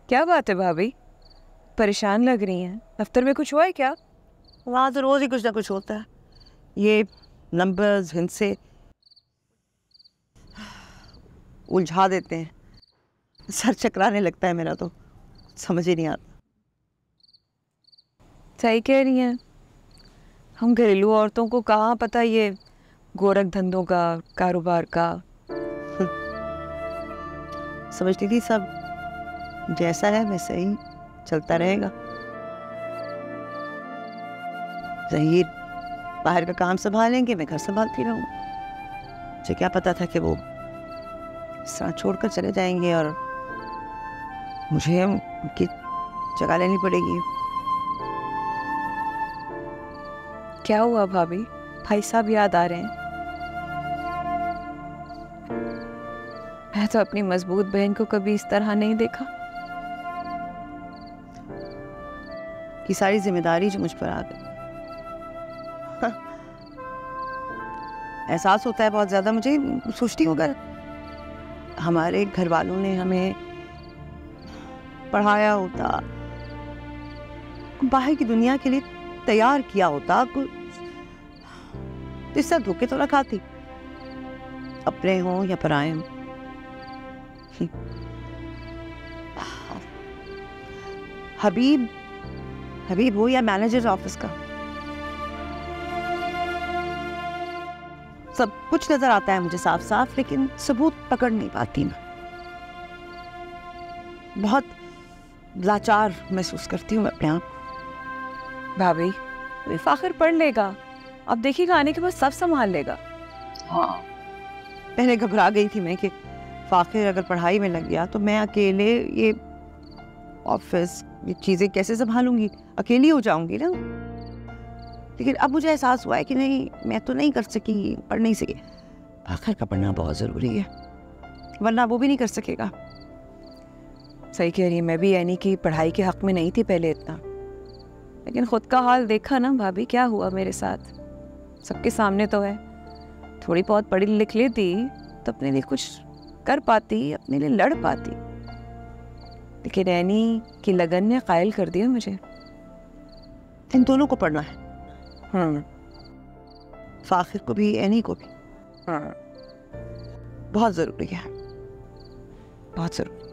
क्या बात है भाभी, परेशान लग रही हैं? दफ्तर में कुछ हुआ है क्या? वहाँ तो रोज ही कुछ ना कुछ होता है। ये नंबर्स हिंसे उलझा देते हैं, सर चकराने लगता है मेरा तो, समझ ही नहीं आता। सही कह रही हैं, हम घरेलू औरतों को कहाँ पता ये गोरख धंधों का, कारोबार का। समझती थी सब जैसा है वैसे ही चलता रहेगा। जहीर बाहर का काम संभालेंगे, मैं घर संभालती रहूँ। मुझे क्या पता था कि वो इस तरह छोड़कर चले जाएंगे और मुझे उनकी जगह लेनी पड़ेगी। क्या हुआ भाभी, भाई साहब याद आ रहे हैं? मैं तो अपनी मजबूत बहन को कभी इस तरह नहीं देखा। कि सारी जिम्मेदारी जो मुझ पर आ गई। एहसास होता है बहुत ज्यादा मुझे। सोचती हूँ अगर हमारे घर वालों ने हमें पढ़ाया होता, बाहर की दुनिया के लिए तैयार किया होता, तो इस तरह धोखे तो ना खाती, अपने हों या पराए हों। हबीब हबीब हो या मैनेजर ऑफिस का, सब कुछ नजर आता है मुझे साफ साफ, लेकिन सबूत पकड़ नहीं पाती मैं। बहुत लाचार महसूस करती हूँ मैं अपने आप। भाभी, वो फाखिर पढ़ लेगा, अब देखिएगा आने के बाद सब संभाल लेगा। हाँ, पहले घबरा गई थी मैं कि फाखिर अगर पढ़ाई में लग गया तो मैं अकेले ये ऑफिस, ये चीजें कैसे संभालूंगी, अकेली हो जाऊंगी ना। लेकिन अब मुझे एहसास हुआ है कि नहीं, मैं तो नहीं कर सकी, पढ़ नहीं सकी। फाखिर का पढ़ना बहुत जरूरी है, वरना वो भी नहीं कर सकेगा। सही कह रही है, मैं भी यानी कि पढ़ाई के हक में नहीं थी पहले इतना, लेकिन खुद का हाल देखा ना भाभी, क्या हुआ मेरे साथ, सबके सामने तो है। थोड़ी बहुत पढ़ी लिख लेती तो अपने लिए कुछ कर पाती, अपने लिए लड़ पाती, लेकिन ऐनी की लगन ने कायल कर दिया मुझे। इन दोनों को पढ़ना है। फाखिर को भी, ऐनी को भी। बहुत जरूरी है, बहुत जरूरी।